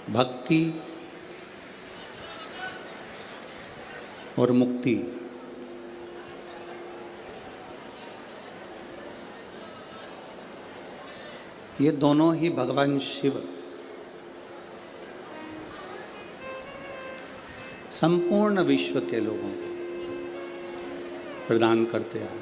भक्ति और मुक्ति ये दोनों ही भगवान शिव संपूर्ण विश्व के लोगों को प्रदान करते आए।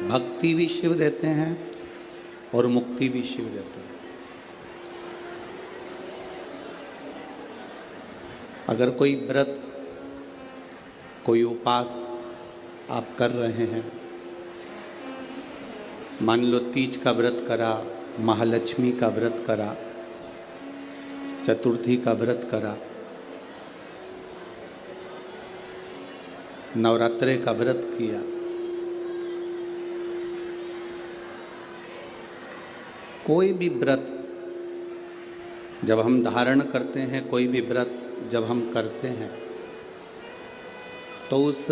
भक्ति भी शिव देते हैं और मुक्ति भी शिव देते हैं। अगर कोई व्रत, कोई उपास आप कर रहे हैं, मान लो तीज का व्रत करा, महालक्ष्मी का व्रत करा, चतुर्थी का व्रत करा, नवरात्रे का व्रत किया, कोई भी व्रत जब हम धारण करते हैं, कोई भी व्रत जब हम करते हैं, तो उस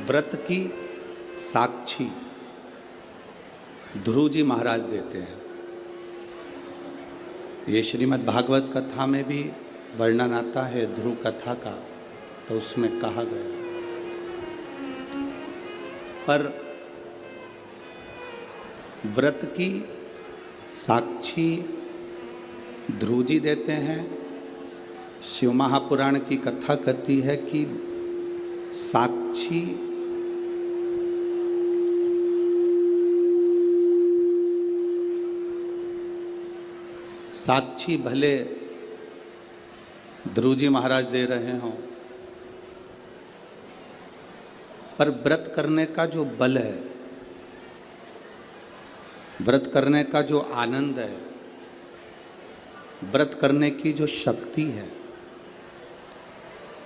व्रत की साक्षी ध्रुव जी महाराज देते हैं। ये श्रीमद् भागवत कथा में भी वर्णन आता है ध्रुव कथा का, तो उसमें कहा गया। पर व्रत की साक्षी ध्रुव जी देते हैं। शिव महापुराण की कथा कहती है कि साक्षी भले ध्रुव जी महाराज दे रहे हों, पर व्रत करने का जो बल है, व्रत करने का जो आनंद है, व्रत करने की जो शक्ति है,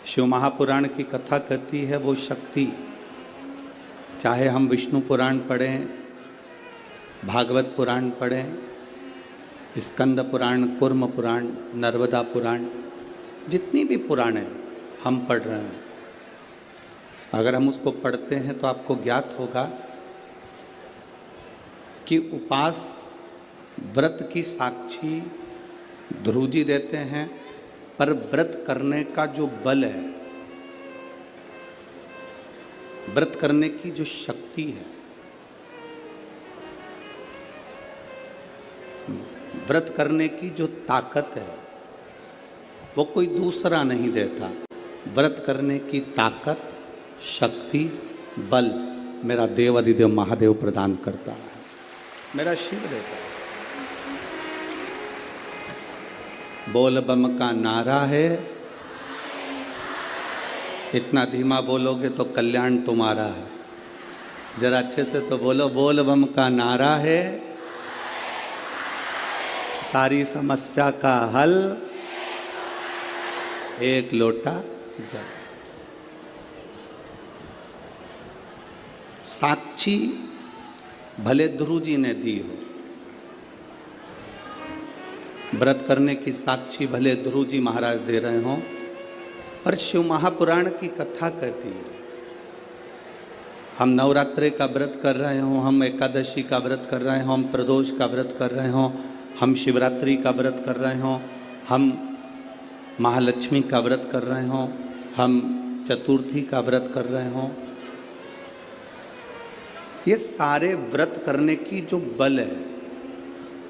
शिव महापुराण की कथा कहती है वो शक्ति, चाहे हम विष्णु पुराण पढ़ें, भागवत पुराण पढ़ें, स्कंद पुराण, कूर्म पुराण, नर्मदा पुराण, जितनी भी पुराण है हम पढ़ रहे हैं, अगर हम उसको पढ़ते हैं तो आपको ज्ञात होगा कि उपास व्रत की साक्षी ध्रुव जी देते हैं, पर व्रत करने का जो बल है, व्रत करने की जो शक्ति है, व्रत करने की जो ताकत है, वो कोई दूसरा नहीं देता। व्रत करने की ताकत, शक्ति, बल मेरा देव अधिदेव महादेव प्रदान करता है, मेरा शिव देता है। बोल बम का नारा है, इतना धीमा बोलोगे तो कल्याण तुम्हारा है। जरा अच्छे से तो बोलो, बोल बम का नारा है, सारी समस्या का हल एक लोटा जल। साक्षी भले ध्रुव जी ने दी हो, व्रत करने की साक्षी भले ध्रुव जी महाराज दे रहे हों, पर शिव महापुराण की कथा कहती है, हम नवरात्रे का व्रत कर रहे हों, हम एकादशी का व्रत कर रहे हों, हम प्रदोष का व्रत कर रहे हों, हम शिवरात्रि का व्रत कर रहे हों, हम महालक्ष्मी का व्रत कर रहे हों, हम चतुर्थी का व्रत कर रहे हों, ये सारे व्रत करने की जो बल है,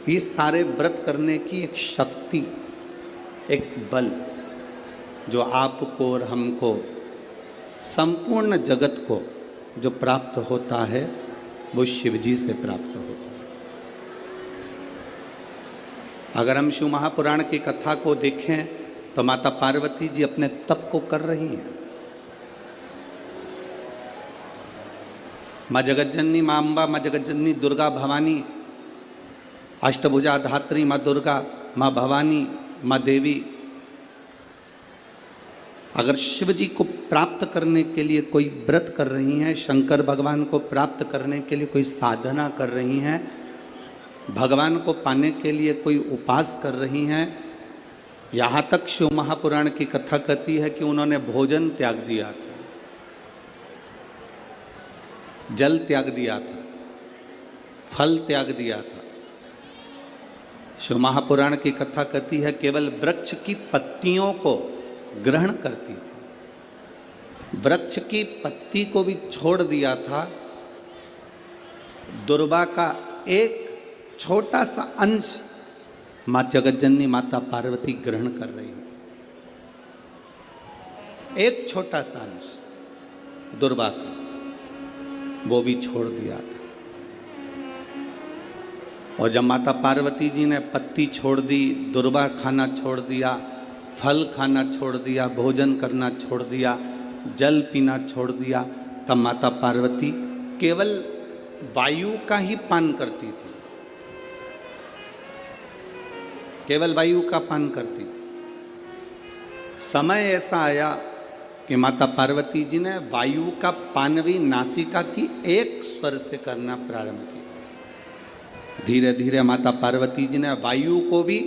ये सारे व्रत करने की एक शक्ति, एक बल जो आपको और हमको, संपूर्ण जगत को जो प्राप्त होता है, वो शिव जी से प्राप्त होता है। अगर हम शिव महापुराण की कथा को देखें तो माता पार्वती जी अपने तप को कर रही हैं। माँ जगज्जननी, माँ अम्बा, माँ जगज्जननी दुर्गा भवानी, अष्टभुजा धात्री माँ दुर्गा, माँ भवानी, माँ देवी, अगर शिव जी को प्राप्त करने के लिए कोई व्रत कर रही हैं, शंकर भगवान को प्राप्त करने के लिए कोई साधना कर रही हैं, भगवान को पाने के लिए कोई उपास कर रही हैं, यहाँ तक शिव महापुराण की कथा कहती है कि उन्होंने भोजन त्याग दिया था, जल त्याग दिया था, फल त्याग दिया था। शिव महापुराण की कथा कहती है केवल वृक्ष की पत्तियों को ग्रहण करती थी, वृक्ष की पत्ती को भी छोड़ दिया था। दुर्वा का एक छोटा सा अंश मां जगतजननी माता पार्वती ग्रहण कर रही थी, एक छोटा सा अंश दुर्वा का, वो भी छोड़ दिया था। और जब माता पार्वती जी ने पत्ती छोड़ दी, दुर्वा खाना छोड़ दिया, फल खाना छोड़ दिया, भोजन करना छोड़ दिया, जल पीना छोड़ दिया, तब माता पार्वती केवल वायु का ही पान करती थी, केवल वायु का पान करती थी। समय ऐसा आया कि माता पार्वती जी ने वायु का पान भी नासिका की एक स्वर से करना प्रारंभ किया। धीरे धीरे माता पार्वती जी ने वायु को भी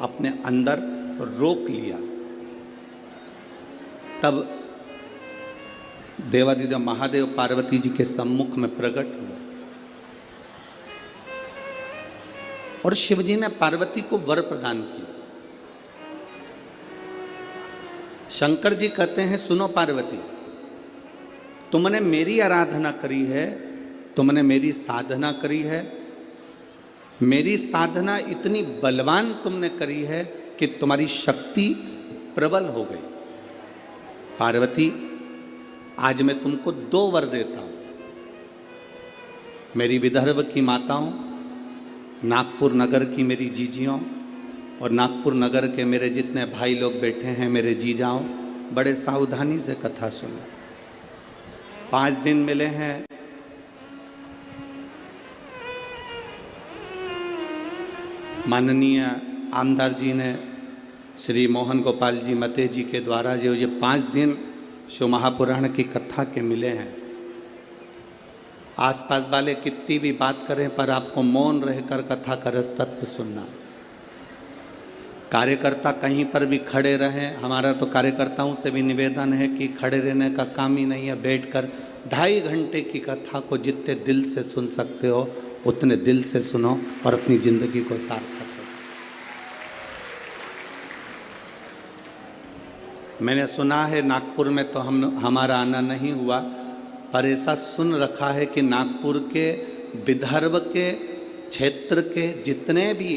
अपने अंदर रोक लिया। तब देवादिदेव महादेव पार्वती जी के सम्मुख में प्रकट हुए और शिवजी ने पार्वती को वर प्रदान किया। शंकर जी कहते हैं, सुनो पार्वती, तुमने मेरी आराधना करी है, तुमने मेरी साधना करी है, मेरी साधना इतनी बलवान तुमने करी है कि तुम्हारी शक्ति प्रबल हो गई। पार्वती, आज मैं तुमको 2 वर देता हूं। मेरी विदर्भ की माताओं, नागपुर नगर की मेरी जीजियों और नागपुर नगर के मेरे जितने भाई लोग बैठे हैं, मेरे जीजाओं, बड़े सावधानी से कथा सुनो। 5 दिन मिले हैं। माननीय आमदार जी ने श्री मोहन गोपाल जी मते जी के द्वारा जो ये 5 दिन शिव महापुराण की कथा के मिले हैं, आसपास वाले कितनी भी बात करें पर आपको मौन रहकर कथा का रस तत्व सुनना। कार्यकर्ता कहीं पर भी खड़े रहें, हमारा तो कार्यकर्ताओं से भी निवेदन है कि खड़े रहने का काम ही नहीं है, बैठकर 2.5 घंटे की कथा को जितने दिल से सुन सकते हो उतने दिल से सुनो और अपनी जिंदगी को सार्थक करो। मैंने सुना है नागपुर में तो हमारा आना नहीं हुआ, पर ऐसा सुन रखा है कि नागपुर के विदर्भ के क्षेत्र के जितने भी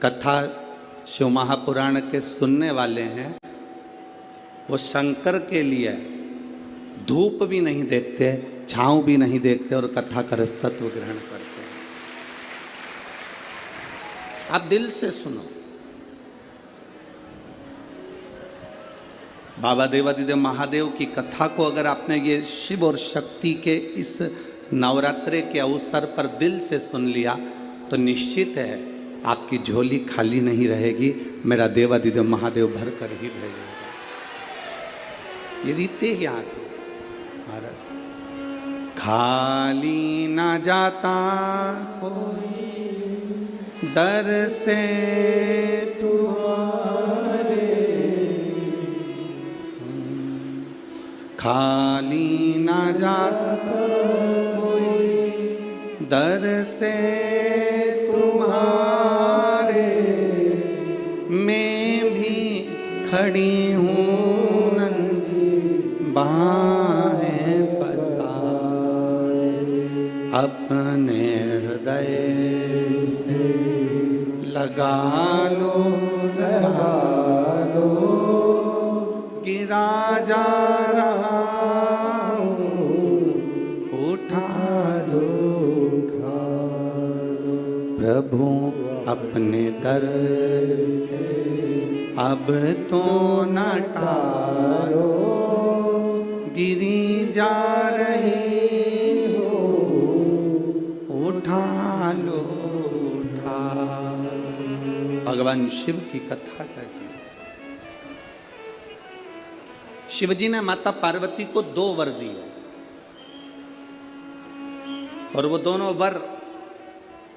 कथा शिव महापुराण के सुनने वाले हैं, वो शंकर के लिए धूप भी नहीं देखते, छांव भी नहीं देखते और कथा का रस तत्व ग्रहण करते हैं। आप दिल से सुनो। बाबा देवादिदेव महादेव की कथा को अगर आपने ये शिव और शक्ति के इस नवरात्रे के अवसर पर दिल से सुन लिया तो निश्चित है आपकी झोली खाली नहीं रहेगी, मेरा देवादिदेव महादेव भर कर ही रहेगा। ये रीते यहाँ महाराज, खाली ना जाता कोई दर से तुम्हारे, खाली ना जाता कोई दर से तुम्हारे, मैं भी खड़ी हूँ नन्ही बाहें पसारे, अपने हृदय से लगा लो गिरा जा रहा हूँ, उठा लो प्रभु अपने दर से अब तो न टालो, गिरी जा रही हो, उठा लो उठा। भगवान शिव की कथा कहती है। शिवजी ने माता पार्वती को 2 वर दिए और वो दोनों वर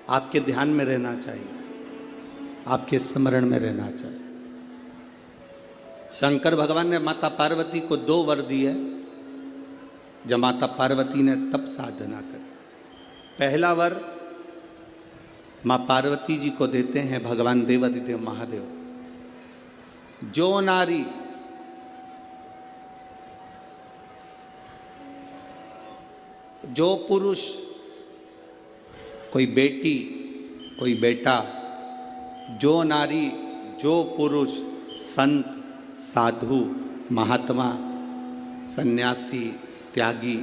आपके ध्यान में रहना चाहिए, आपके स्मरण में रहना चाहिए। शंकर भगवान ने माता पार्वती को 2 वर दिए जब माता पार्वती ने तप साधना करी। पहला वर माँ पार्वती जी को देते हैं भगवान देवादिदेव महादेव। जो नारी जो पुरुष, कोई बेटी कोई बेटा, जो नारी जो पुरुष, संत साधु महात्मा सन्यासी त्यागी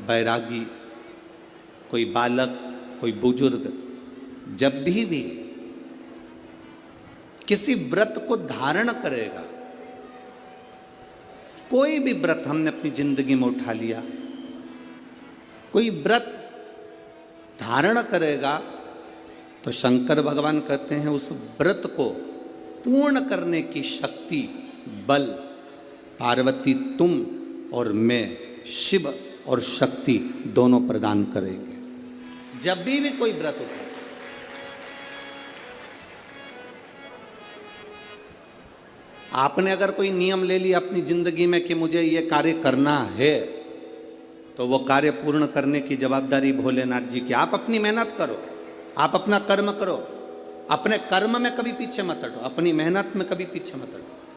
बैरागी, कोई बालक कोई बुजुर्ग, जब भी किसी व्रत को धारण करेगा, कोई भी व्रत हमने अपनी जिंदगी में उठा लिया, कोई व्रत धारण करेगा तो शंकर भगवान कहते हैं उस व्रत को पूर्ण करने की शक्ति बल पार्वती तुम और मैं शिव और शक्ति दोनों प्रदान करेंगे। जब भी कोई व्रत उठे, आपने अगर कोई नियम ले लिया अपनी जिंदगी में कि मुझे ये कार्य करना है, तो वो कार्य पूर्ण करने की जवाबदारी भोलेनाथ जी की। आप अपनी मेहनत करो, आप अपना कर्म करो, अपने कर्म में कभी पीछे मत हटो, अपनी मेहनत में कभी पीछे मत हटो।